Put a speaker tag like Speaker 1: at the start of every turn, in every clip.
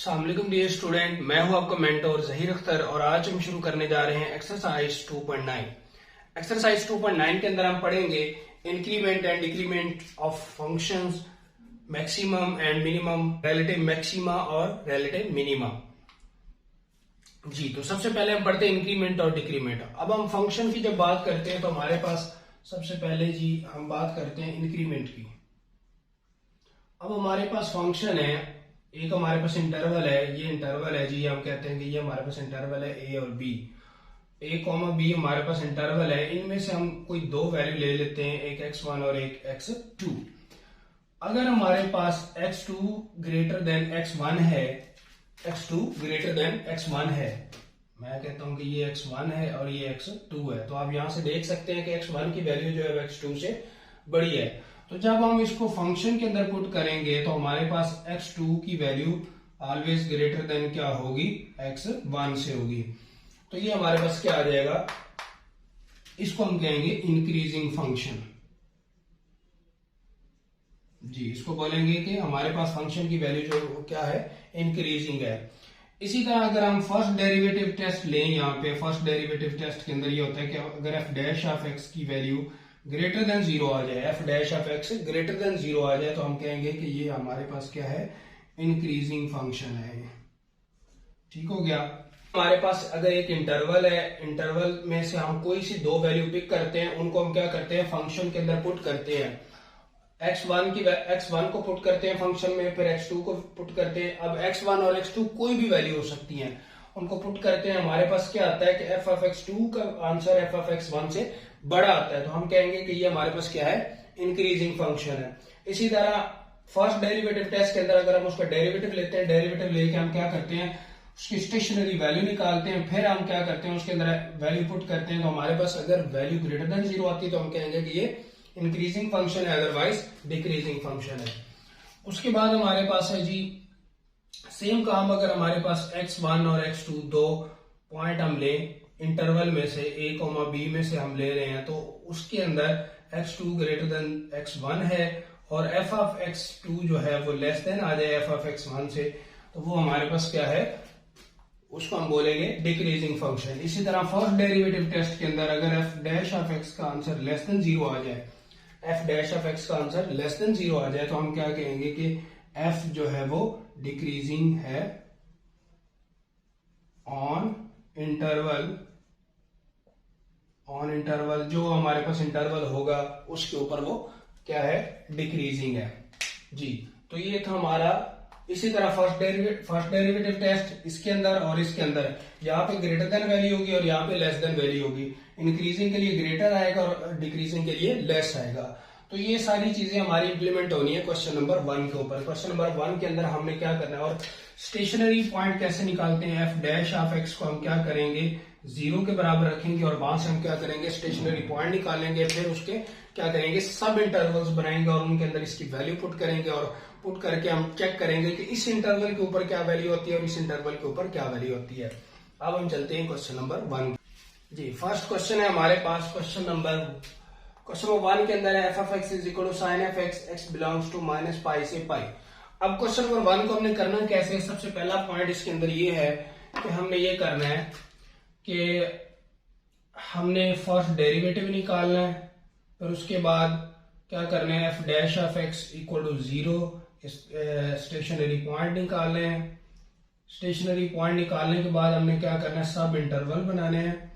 Speaker 1: अस्सलाम वालेकुम dear student, मैं हूं आपका मेंटोर जहीर अख्तर और आज हम शुरू करने जा रहे हैं एक्सरसाइज 2.9। एक्सरसाइज 2.9 के अंदर हम पढ़ेंगे increment and decrement of functions, maximum and minimum, relative maxima और रिलेटिव मिनिमा। जी, तो सबसे पहले हम पढ़ते हैं इंक्रीमेंट और डिक्रीमेंट। अब हम फंक्शन की जब बात करते हैं तो हमारे पास सबसे पहले जी हम बात करते हैं इंक्रीमेंट की। अब हमारे पास फंक्शन है, एक हमारे पास इंटरवल है, ये इंटरवल है जी, हम कहते हैं कि ये हमारे पास इंटरवल है ए और बी, ए कॉमा बी हमारे पास इंटरवल है। इनमें से हम कोई दो वैल्यू ले लेते हैं, एक x1 और एक x2। अगर हमारे पास x2 ग्रेटर देन x1 है, x2 ग्रेटर देन x1 है, मैं कहता हूं कि ये x1 है और ये x2 है, तो आप यहां से देख सकते हैं कि x1 की वैल्यू जो है x2 से बड़ी है। तो जब हम इसको फंक्शन के अंदर पुट करेंगे तो हमारे पास x2 की वैल्यू ऑलवेज ग्रेटर देन क्या होगी, x1 से होगी। तो ये हमारे पास क्या आ जाएगा, इसको हम कहेंगे इंक्रीजिंग फंक्शन। जी, इसको बोलेंगे कि हमारे पास फंक्शन की वैल्यू जो क्या है, इंक्रीजिंग है। इसी तरह अगर हम फर्स्ट डेरिवेटिव टेस्ट लें, यहाँ पे फर्स्ट डेरिवेटिव टेस्ट के अंदर ये होता है कि अगर f डैश ऑफ x की वैल्यू ग्रेटर देन 0 आ जाए, f dash of x greater than 0 आ जाए, तो हम कहेंगे कि ये हमारे पास क्या है, इंक्रीजिंग फंक्शन है। ठीक हो गया। हमारे पास अगर एक इंटरवल है, इंटरवल में से हम कोई सी दो वैल्यू पिक करते हैं, उनको हम क्या करते हैं, फंक्शन के अंदर पुट करते हैं। x1 को पुट करते हैं फंक्शन में, फिर x2 को पुट करते हैं। अब x1 और x2 कोई भी वैल्यू हो सकती है, उनको पुट करते हैं। हमारे पास क्या आता है कि f ऑफ x2 का आंसर f ऑफ x1 से बड़ा आता है, तो हम कहेंगे कि ये हमारे पास क्या है, इंक्रीजिंग फंक्शन है। इसी तरह फर्स्ट डेरिवेटिव टेस्ट के अंदर अगर हम उसका डेरिवेटिव लेते हैं, डेरिवेटिव लेके हम क्या करते हैं, उसकी स्टेशनरी वैल्यू निकालते हैं, फिर हम क्या करते हैं, उसके अंदर वैल्यू पुट करते हैं। तो हमारे पास अगर वैल्यू ग्रेटर देन 0 आती है तो हम कहेंगे कि ये इंक्रीजिंग फंक्शन है, अदरवाइज डिक्रीजिंग फंक्शन है। उसके बाद हमारे पास है जी सेम काम, अगर हमारे पास x1 और x2 दो पॉइंट हम लें इंटरवल में से, a कॉमा b में से हम ले रहे हैं, तो उसके अंदर x2 ग्रेटर देन x1 है और f ऑफ x2 जो है वो लेस देन आ जाए f ऑफ x1 से, तो वो हमारे पास क्या है, उसको हम बोलेंगे डिक्रीजिंग फंक्शन। इसी तरह फर्स्ट डेरिवेटिव टेस्ट के अंदर अगर f डैश ऑफ x का आंसर लेस देन 0 आ जाए, f डैश ऑफ x का आंसर लेस देन 0 आ जाए, तो हम क्या कहेंगे कि f जो है वो डिक्रीजिंग है ऑन इंटरवल जो हमारे पास इंटरवल होगा उसके ऊपर वो क्या है, डिक्रीजिंग है। जी, तो ये था हमारा। इसी तरह फर्स्ट डेरिवेटिव टेस्ट इसके अंदर और इसके अंदर, यहाँ पे ग्रेटर देन वैल्यू होगी और यहाँ पे लेस देन वैल्यू होगी। इंक्रीजिंग के लिए ग्रेटर आएगा और डिक्रीजिंग के लिए लेस आएगा। तो ये सारी चीजें हमारी इंप्लीमेंट होनी है क्वेश्चन नंबर 1 के ऊपर। क्वेश्चन नंबर 1 के अंदर हमने क्या करना है, और स्टेशनरी पॉइंट कैसे निकालते हैं, f डैश ऑफ x को हम क्या करेंगे, 0 के बराबर रखेंगे और वहां से हम क्या करेंगे, स्टेशनरी पॉइंट निकालेंगे, फिर उसके क्या करेंगे, सब इंटरवल्स बनाएंगे और उनके अंदर इसकी वैल्यू पुट करेंगे और पुट करके हम चेक करेंगे कि इस इंटरवल के ऊपर क्या वैल्यू होती है और इस इंटरवल के ऊपर क्या वैल्यू होती है। अब हम चलते हैं क्वेश्चन नंबर 1। जी, फर्स्ट क्वेश्चन है हमारे पास, क्वेश्चन नंबर 1 के अंदर है f of x is equal to sine f x, x belongs to minus pi से पाई। अब क्वेश्चन नंबर 1 को हमने करना कैसे, सबसे पहला पॉइंट इसके अंदर ये है कि हमने ये करना है कि हमने फर्स्ट डेरिवेटिव निकालना है, फिर उसके बाद क्या करना है, f dash of x equal to 0, stationary point निकालने हैं। स्टेशनरी पॉइंट निकालने के बाद हमने क्या करना है, सब इंटरवल बनाने हैं,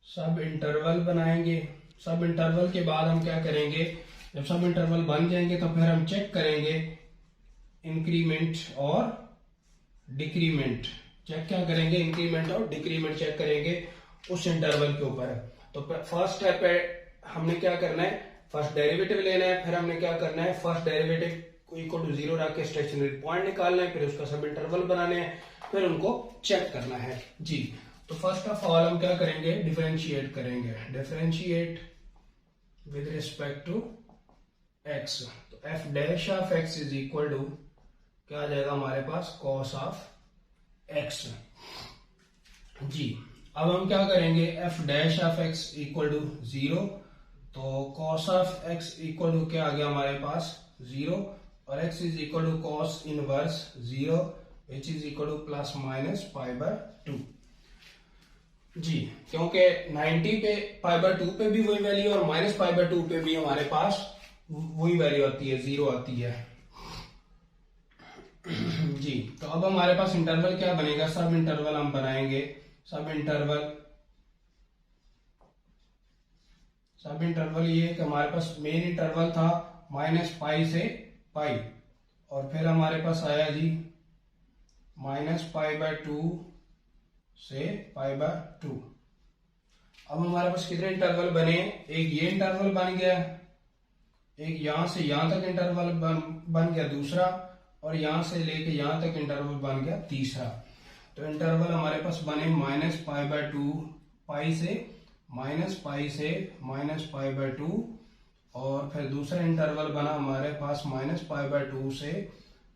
Speaker 1: सब इंटरवल बनाएंगे। सब इंटरवल के बाद हम क्या करेंगे, जब सब इंटरवल बन जाएंगे तो फिर हम चेक करेंगे इंक्रीमेंट और डिक्रीमेंट। चेक क्या करेंगे, इंक्रीमेंट और डिक्रीमेंट चेक करेंगे उस इंटरवल के ऊपर। तो फर्स्ट स्टेप है, हमने क्या करना है, फर्स्ट डेरिवेटिव लेना है, फिर हमने क्या करना है, फर्स्ट डेरिवेटिव को इक्वल टू 0 रख के स्टेशनरी पॉइंट निकालना है, फिर उसका सब इंटरवल बनाने हैं, फिर उनको चेक करना है। जी, तो फर्स्ट ऑफ ऑल हम क्या करेंगे, डिफरेंशिएट करेंगे, differentiate with respect to x। तो f dash of x is equal to क्या आ जाएगा हमारे पास, cos ऑफ x। जी, अब हम क्या करेंगे, f dash of x equal to 0, तो cos of x equal to क्या आ गया हमारे पास 0, और x is equal to cos inverse 0 which is equal to plus minus π/2 जी, क्योंकि 90 पे π/2 पे भी वही वैल्यू और माइनस π/2 पे भी हमारे पास वही वैल्यू आती है, 0 आती है जी। तो अब हमारे पास इंटरवल क्या बनेगा, सब इंटरवल हम बनाएंगे। सब इंटरवल ये कि हमारे पास मेन इंटरवल था -π से π, और फिर हमारे पास आया जी -π/2 से π/2। अब हमारे पास कितने इंटरवल बने, एक ये इंटरवल बन गया, एक यहां से यहां तक इंटरवल बन गया दूसरा, और यहां से लेके यहां तक इंटरवल बन गया तीसरा। तो इंटरवल हमारे पास बने -π/2, π से -π/2, और फिर दूसरा इंटरवल बना हमारे पास -π/2 से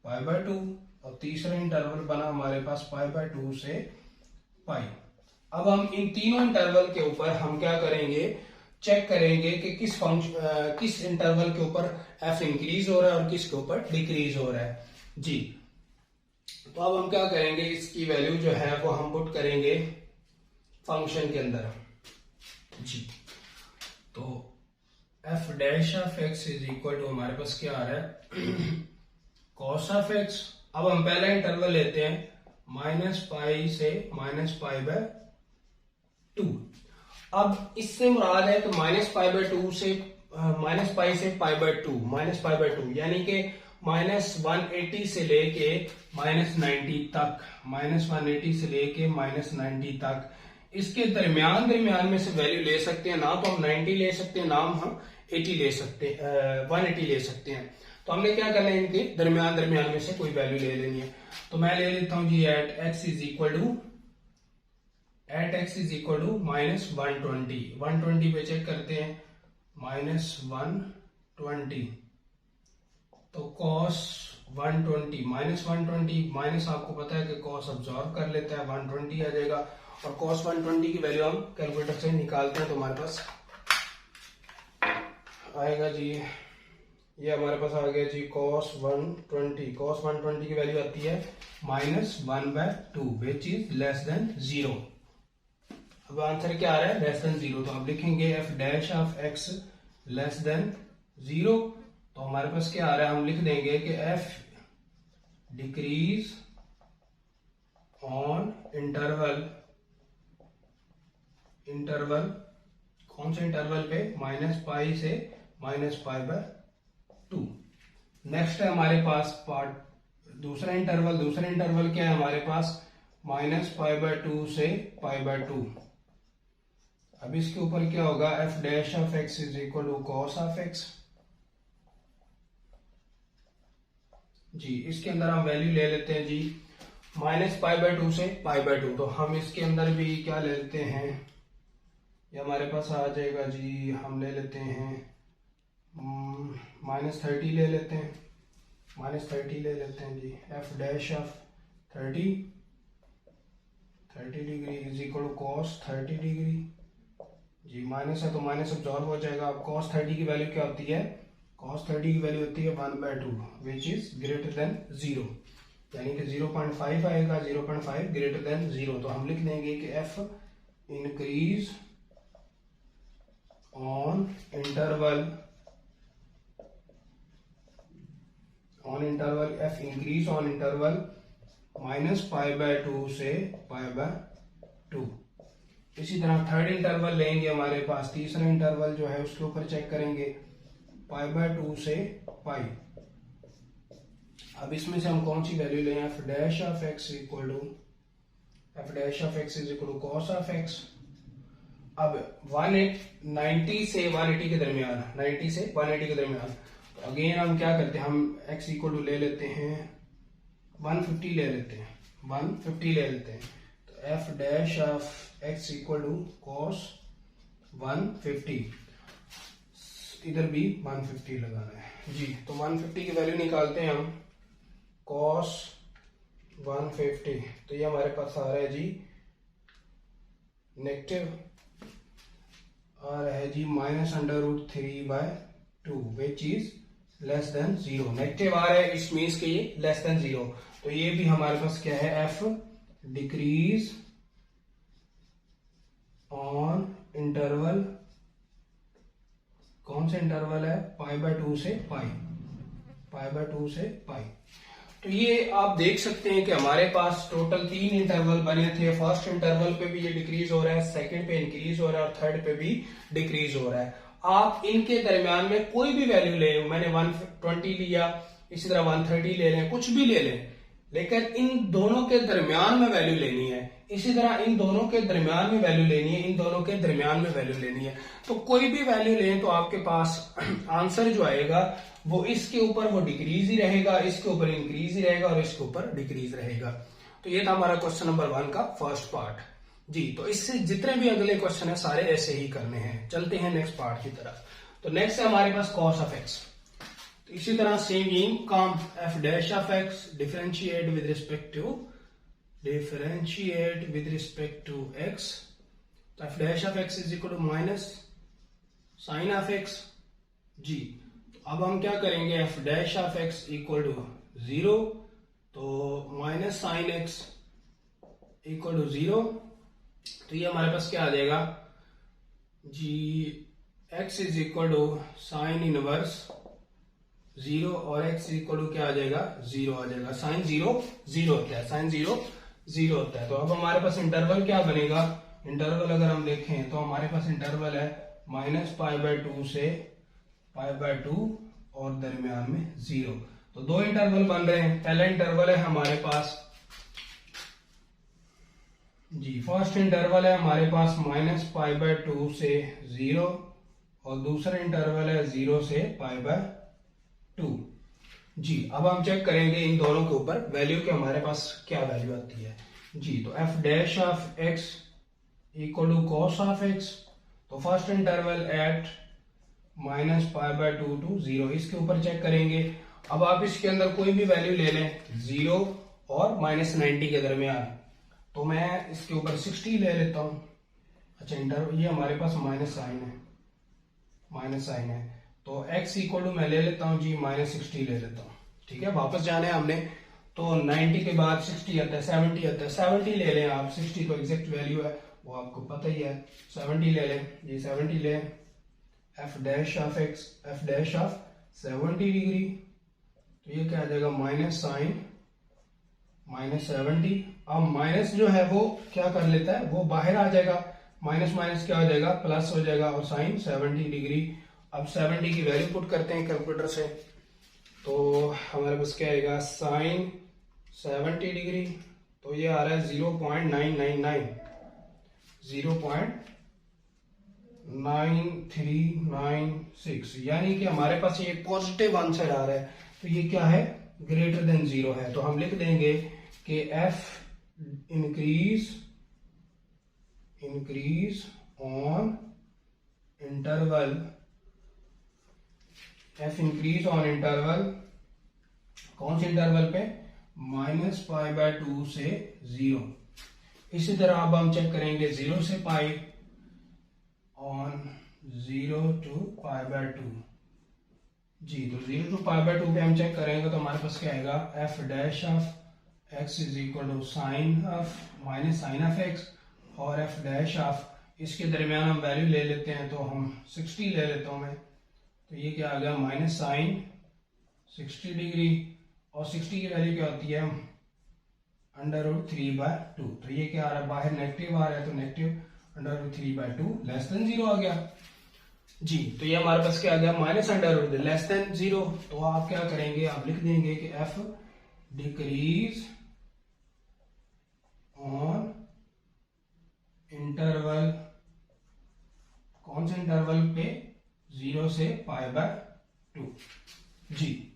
Speaker 1: π/2, और तीसरा इंटरवल बना हमारे पास π/2 से π। अब हम इन तीनों इंटरवल के ऊपर हम क्या करेंगे, चेक करेंगे कि किस इंटरवल के ऊपर f इंक्रीज हो रहा है और किसके ऊपर डिक्रीज हो रहा है जी। तो अब हम क्या करेंगे, इसकी वैल्यू जो है वो हम पुट करेंगे फंक्शन के अंदर जी। तो f' इज इक्वल टू हमारे पास क्या आ रहा है cos ऑफ x। अब हम पहला इंटरवल लेते हैं -π से -π/2। अब इससे मुराद है कि -π/2 से -π से π/2 यानी कि -180 से लेके -90 तक, -180 से लेके -90 तक, इसके दरमियान में से वैल्यू ले सकते हैं। ना तो हम 90 ले सकते हैं, ना हम 80 ले सकते हैं, 180 ले सकते हैं। तो हमने क्या करना है, इनके दरमियान में से कोई वैल्यू ले लेनी है। तो मैं ले लेता हूं जी at x is equal to -120। 120 पे चेक करते हैं, -120, तो cos 120 -120 माइनस, आपको पता है कि cos अब्सॉर्ब कर लेता है, 120 आ जाएगा। और cos 120 की वैल्यू हम कैलकुलेटर से निकालते हैं, तो हमारे पास आएगा जी, ये हमारे पास आ गया जी cos 120 की वैल्यू आती है -1/2 विच इज लेस देन 0। अब आंसर क्या आ रहा है, लेस देन 0। तो अब लिखेंगे f' of x less than 0। तो हमारे पास क्या आ रहा है, हम लिख देंगे कि f डिक्रीज ऑन इंटरवल कौन से इंटरवल पे, -π से -π/2। नेक्स्ट है हमारे पास पार्ट दूसरा इंटरवल क्या है हमारे पास, -π/2 से π/2। अब इसके ऊपर क्या होगा, f' of x is equal to cos of x जी। इसके अंदर हम वैल्यू ले लेते हैं जी -π/2 से π/2। तो हम इसके अंदर भी क्या ले लेते हैं, ये हमारे पास आ जाएगा जी, हम ले लेते हैं -30 ले लेते हैं, जी। f' ऑफ 30 degree is equal to cos 30 degree जी। माइनस है तो माइनस अब्सॉर्ब हो जाएगा। अब cos 30 की वैल्यू क्या होती है, cos 30 की वैल्यू होती है 1/2 विच इज ग्रेटर देन 0, यानी कि 0.5 आएगा, 0.5 ग्रेटर देन 0। तो हम लिख देंगे कि f increase on interval f increase on interval -π/2 से π/2। इसी तरह थर्ड इंटरवल लेंगे हमारे पास, तीसरा इंटरवल जो है उसके ऊपर चेक करेंगे π/2 से π। अब इसमें से हम कौन सी वैल्यू लें, f' of x equal to cos of x। अब 90 से 180 के दरमियान, तो अगेन हम क्या करते हैं, हम x इक्वल टू ले लेते हैं 150 ले लेते हैं। तो f' of x equal to cos 150, इधर भी 150 लगाना है जी। तो 150 की वैल्यू निकालते हैं हम, cos 150, तो ये हमारे पास आ रहा है जी नेगेटिव, आ रहा है जी -√3/2 which is less than zero, negative आ रहा है, इस मीन्स के ये लेस देन जीरो। तो ये भी हमारे पास क्या है, एफ डिक्रीज ऑन इंटरवल, कौन सा इंटरवल है, π/2 से पाई, π/2 से पाई। तो ये आप देख सकते हैं कि हमारे पास टोटल 3 इंटरवल बने थे। फर्स्ट इंटरवल पे भी ये डिक्रीज हो रहा है, सेकंड पे इंक्रीज हो रहा है और थर्ड पे भी डिक्रीज हो रहा है। आप इनके दरमियान में कोई भी वैल्यू ले, मैंने 120 लिया, इसी तरह 130 ले लें, कुछ भी ले लें, लेकिन इन दोनों के दरमियान में वैल्यू लेनी है। इसी तरह इन दोनों के दरमियान में वैल्यू लेनी है, इन दोनों के दरमियान में वैल्यू लेनी है। तो कोई भी वैल्यू लें तो आपके पास आंसर जो आएगा वो इसके ऊपर वो डिक्रीज ही रहेगा, इसके ऊपर इंक्रीज ही रहेगा और इसके ऊपर डिक्रीज रहेगा। तो ये था हमारा क्वेश्चन नंबर 1 का फर्स्ट पार्ट जी। तो इससे जितने भी अगले क्वेश्चन है सारे ऐसे ही करने हैं। चलते हैं नेक्स्ट पार्ट की तरफ। तो नेक्स्ट है हमारे पास कॉस ऑफ एक्स। तो इसी तरह सेम यही काम, F dash of X differentiate with respect to X. तो F dash of x is equal to minus sine of X जी। अब हम क्या करेंगे, F dash of x equal to 0, तो minus sine X equal to 0। तो ये हमारे पास क्या आ जाएगा जी, x is equal to sine inverse 0 और x इक्वल टू क्या आ जाएगा, 0 आ जाएगा। साइन 0 0 होता है, साइन 0 0 होता है। तो अब हमारे पास इंटरवल क्या बनेगा, इंटरवल अगर हम देखें तो हमारे पास इंटरवल है -π/2 से π/2 और दरमियान में 0। तो दो इंटरवल बन रहे हैं। पहला इंटरवल है हमारे पास जी, फर्स्ट इंटरवल है हमारे पास -π/2 से 0 और दूसरा इंटरवल है 0 से π/2 जी। अब हम चेक करेंगे इन दोनों के ऊपर वैल्यू के हमारे पास क्या वैल्यू आती है जी। तो F dash of x equal to cos of x. तो फर्स्ट इंटरवल एट -π/2 टू 0, इसके ऊपर चेक करेंगे। अब आप इसके अंदर कोई भी वैल्यू ले लें 0 और -90 के दरमियान। तो मैं इसके ऊपर 60 ले लेता हूं। अच्छा, इंटरवल ये हमारे पास माइनस साइन है, तो x इक्वल टू मैं ले लेता हूं जी -60 ले लेता हूं। ठीक है, वापस जाना है हमने, तो 90 के बाद 60 आता है, 70 आता है, 70 ले लें आप। 60 तो एग्जैक्ट वैल्यू है, वो आपको पता ही है। 70 ले लें जी, 70 ले, F dash of x, F dash of 70 degree. तो ये क्या आ जाएगा, माइनस साइन -70। अब माइनस जो है वो क्या कर लेता है, वो बाहर आ जाएगा, माइनस माइनस क्या हो जाएगा, प्लस हो जाएगा और साइन 70 डिग्री। अब 70 की वैल्यू पुट करते हैं कैलकुलेटर से, तो हमारे पास क्या आएगा, साइन 70 डिग्री। तो ये आ रहा है 0.999, 0.9396, यानी कि हमारे पास ये पॉजिटिव आंसर आ रहा है। तो ये क्या है, ग्रेटर देन 0 है। तो हम लिख देंगे कि F increase on interval, F increase on interval, कौन से इंटरवल पे, -π/2 से 0। इसी तरह अब हम चेक करेंगे 0 से पाई ऑन 0 to π/2 जी। तो 0 to π/2 पे हम चेक करेंगे तो हमारे पास क्या आएगा, f dash of x is equal to sine of minus sine of x और एफ डैश ऑफ, इसके दरमियान हम वैल्यू ले लेते हैं, तो हम 60 ले लेता हूं मैं। तो ये क्या आ गया, माइनस साइन 60 डिग्री और 60 की वैल्यू क्या होती है, √3/2। तो ये क्या आ रहा है, बाहर नेगेटिव आ रहा है, तो नेगेटिव √3/2 लेस देन 0 आ गया जी। तो ये हमारे पास क्या आ गया, -√3 लेस देन 0। तो आप क्या करेंगे, आप लिख देंगे कि एफ डिक्रीज ऑन इंटरवल, कौन से इंटरवल पे, 0 से π/2 जी।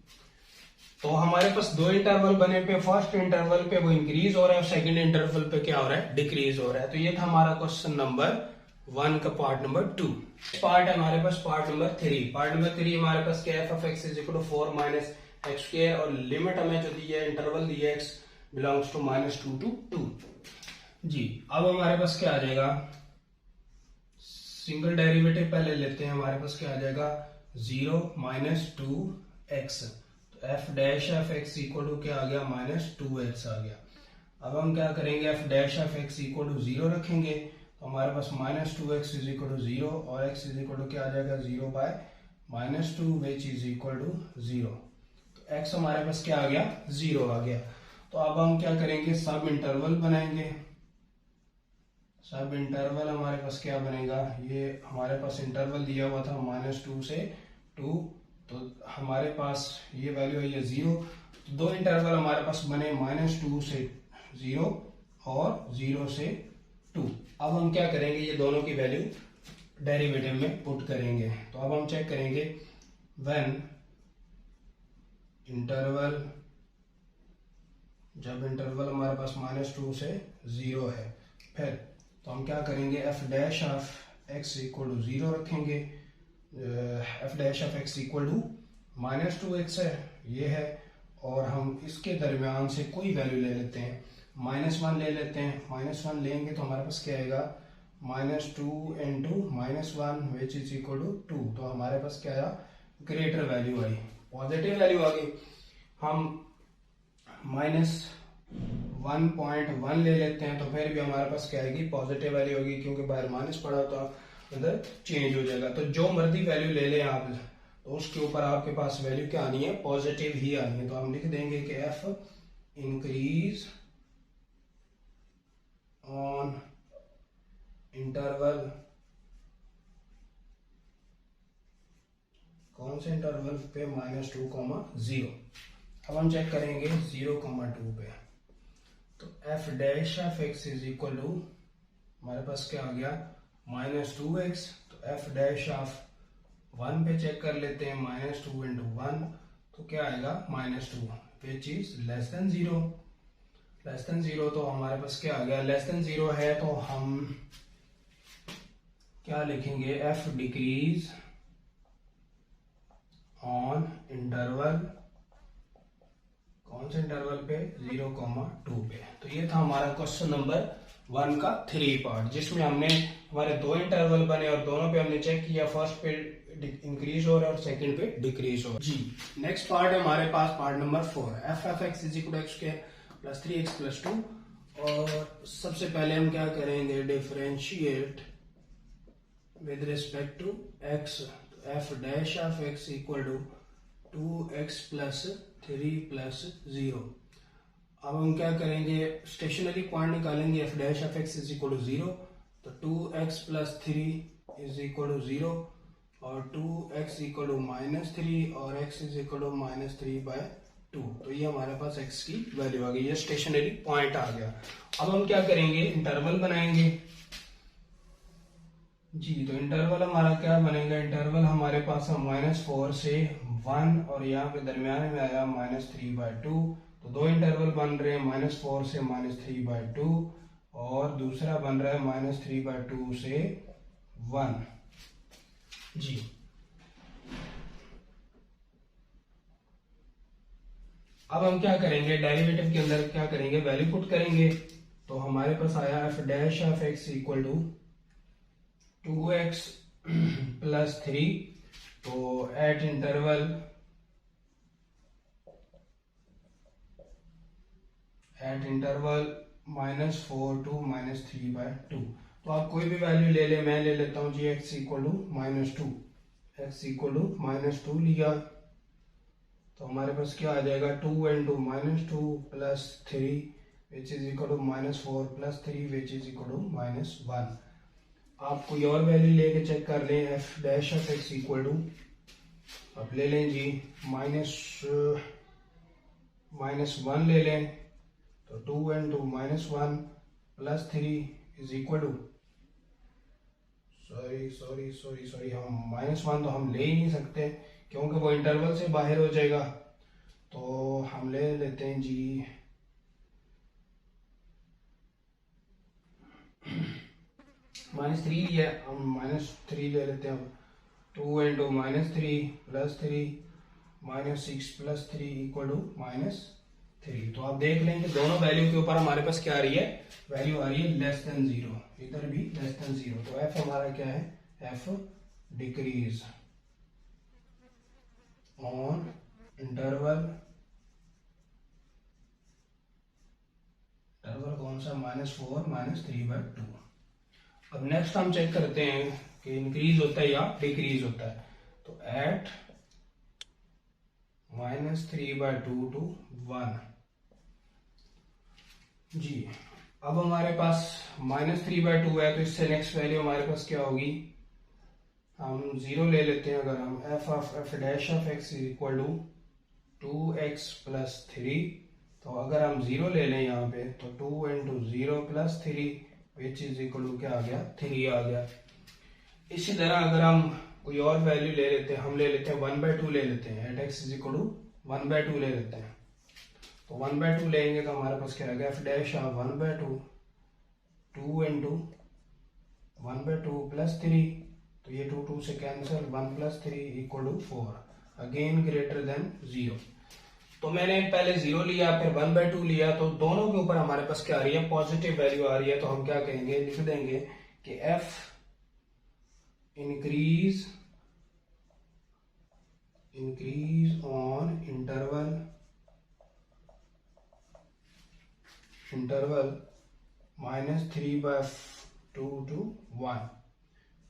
Speaker 1: तो हमारे पास दो इंटरवल बने पे, फर्स्ट इंटरवल पे वो इंक्रीज हो रहा है और सेकंड इंटरवल पे क्या हो रहा है, डिक्रीज हो रहा है। तो ये था हमारा क्वेश्चन नंबर 1 का पार्ट नंबर 2। पार्ट है हमारे पास पार्ट नंबर 3। पार्ट नंबर 3 हमारे पास क्या है, f of x is equal to 4 - x² और लिमिट हमें जो दी है, इंटरवल दी है, x बिलोंग्स टू -2 to 2 जी। अब हमारे पास क्या आ जाएगा, सिंगल डेरिवेटिव पहले लेते हैं, हमारे पास क्या आ जाएगा, 0 - 2 एक्स, तो F dash of x equal to क्या आ गया, -2x आ गया। अब हम क्या करेंगे, F dash of x equal to 0 रखेंगे, तो हमारे पास -2x इज इक्वल टू 0 और x इज इक्वल टू क्या आ जाएगा, 0/-2 विच इज इक्वल टू 0। तो x हमारे पास क्या आ गया, 0 आ गया। तो अब हम क्या करेंगे, सब इंटरवल बनाएंगे। सब इंटरवल हमारे पास क्या बनेगा, ये हमारे पास इंटरवल दिया हुआ था -2 से 2, तो हमारे पास ये वैल्यू है ये 0। तो दो इंटरवल हमारे पास बने -2 से 0 और 0 से 2। अब हम क्या करेंगे, ये दोनों की वैल्यू डेरिवेटिव में पुट करेंगे। तो अब हम चेक करेंगे, व्हेन इंटरवल, जब इंटरवल हमारे पास -2 से 0 है, फिर तो हम क्या करेंगे, F dash of x equal to 0 रखेंगे। F dash of x equal to -2x है, ये है, और हम इसके दरमियान से कोई वैल्यू ले लेते हैं, -1 ले लेते हैं। -1 लेंगे तो हमारे पास क्या आएगा, -2 into -1 which is equal to 2। तो हमारे पास क्या आया, ग्रेटर वैल्यू आई, पॉजिटिव वैल्यू आ गई। हम -1.1 ले लेते हैं, तो फिर भी हमारे पास क्या आएगी, पॉजिटिव वैल्यू होगी, क्योंकि बाहर माइनस पड़ा था, इधर चेंज हो जाएगा। तो जो मर्जी वैल्यू ले लें आप, तो उसके ऊपर आपके पास वैल्यू क्या आनी है, पॉजिटिव ही आनी है। तो हम लिख देंगे कि एफ इंक्रीज ऑन इंटरवल, कौन से इंटरवल पे, -2, 0। अब हम चेक करेंगे 0,2 पे, तो F dash of x is equal to, हमारे पास क्या आ गया, -2x। तो एफ डैश ऑफ 1 पे चेक कर लेते हैं, -2 इंटू 1, तो क्या आएगा, -2 विच is less then 0। Less than 0, तो हमारे पास क्या आ गया, लेस देन 0 है, तो हम क्या लिखेंगे, एफ डिक्रीज ऑन इंटरवल, कौन से इंटरवल पे, 0,2 पे। तो ये था हमारा क्वेश्चन नंबर 1 का 3 पार्ट, जिसमें हमने हमारे दो इंटरवल बने और दोनों पे हमने चेक किया, फर्स्ट पे इंक्रीज हो रहा है और सेकंड पे डिक्रीज हो रहा है। जी, नेक्स्ट पार्ट है हमारे पास part number 4, F of x is equal to X square plus 3x plus 2। और सबसे पहले हम क्या करेंगे, differentiate with respect to X. F dash of x equal to 2x plus 3 plus 0। अब हम क्या करेंगे, स्टेशनरी पॉइंट निकालेंगे, F dash of x is equal to 0, तो 2x plus 3 is equal to 0 और 2x इक्वल टू -3 और x is equal to -3/2। तो ये हमारे पास x की वैल्यू आ गई, ये स्टेशनरी पॉइंट आ गया। अब हम क्या करेंगे, इंटरवल बनाएंगे। जी, तो इंटरवल हमारा क्या बनेगा, इंटरवल हमारे पास -4 से 1 और यहाँ पे दरमियान में आया -3/2। तो दो इंटरवल बन रहे हैं, -4 से -3/2 और दूसरा बन रहा है -3/2 से 1। जी, अब हम क्या करेंगे, डेरिवेटिव के अंदर क्या करेंगे, वैल्यू पुट करेंगे। तो हमारे पास आया f dash of x equal to 2x plus 3। तो एट इंटरवल -4 टू -3/2। तो आप कोई भी वैल्यू ले ले, मैं ले लेता हूं जी x equal to -2, x equal to -2 लिया, तो हमारे पास क्या आ जाएगा, 2 into -2 plus 3 which is equal to -4 plus 3 which is equal to -1। आप कोई और वैल्यू लेके चेक कर लें, f dash of x equal to, अब ले लें जी -1 ले लें, तो 2 into -1 plus 3 is equal to, sorry हम -1 तो हम ले ही नहीं सकते क्योंकि वो इंटरवल से बाहर हो जाएगा। तो हम ले लेते हैं जी -3 लिया, हम -3 ले लेते हैं। 2 into -3 plus 3 -6 plus 3 equal to -3। तो आप देख लें कि दोनों वैल्यू के ऊपर हमारे पास क्या आ रही है, वैल्यू आ रही है लेस देन 0, इधर भी लेस देन 0। तो एफ हमारा क्या है, एफ डिक्रीज ऑन इंटरवल कौन सा, -4 -3/2। अब नेक्स्ट हम चेक करते हैं कि इंक्रीज होता है या डिक्रीज होता है। तो एट -3/2 to 1 जी। अब हमारे पास -3/2 है, तो इससे नेक्स्ट वैल्यू हमारे पास क्या होगी, हम 0 ले लेते हैं। अगर हम f of x is equal to 2x + 3, तो अगर हम 0 ले लें यहाँ पे, तो 2 × 0 + 3 विच इज इक्वल टू क्या आ गया, 3 आ गया। इसी तरह अगर हम कोई और वैल्यू ले लेते हैं, हम ले लेते हैं 1/2 ले लेते हैं, at x is equal to 1/2 ले लेते हैं। तो 1/2 लेंगे तो हमारे पास क्या आ गया, f' ऑफ 1/2 2 × 1/2 + 3, तो ये 2 2 से कैंसिल, 1 + 3 = 4, अगेन ग्रेटर देन 0। तो मैंने पहले 0 लिया, फिर 1/2 लिया, तो दोनों के ऊपर हमारे पास क्या आ रही है, पॉजिटिव वैल्यू आ रही है। तो हम क्या कहेंगे, लिख देंगे कि f increase on interval -3/2 to 1।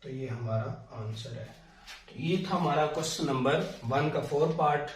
Speaker 1: तो ये हमारा आंसर है। तो ये था हमारा क्वेश्चन नंबर 1 का 4 पार्ट।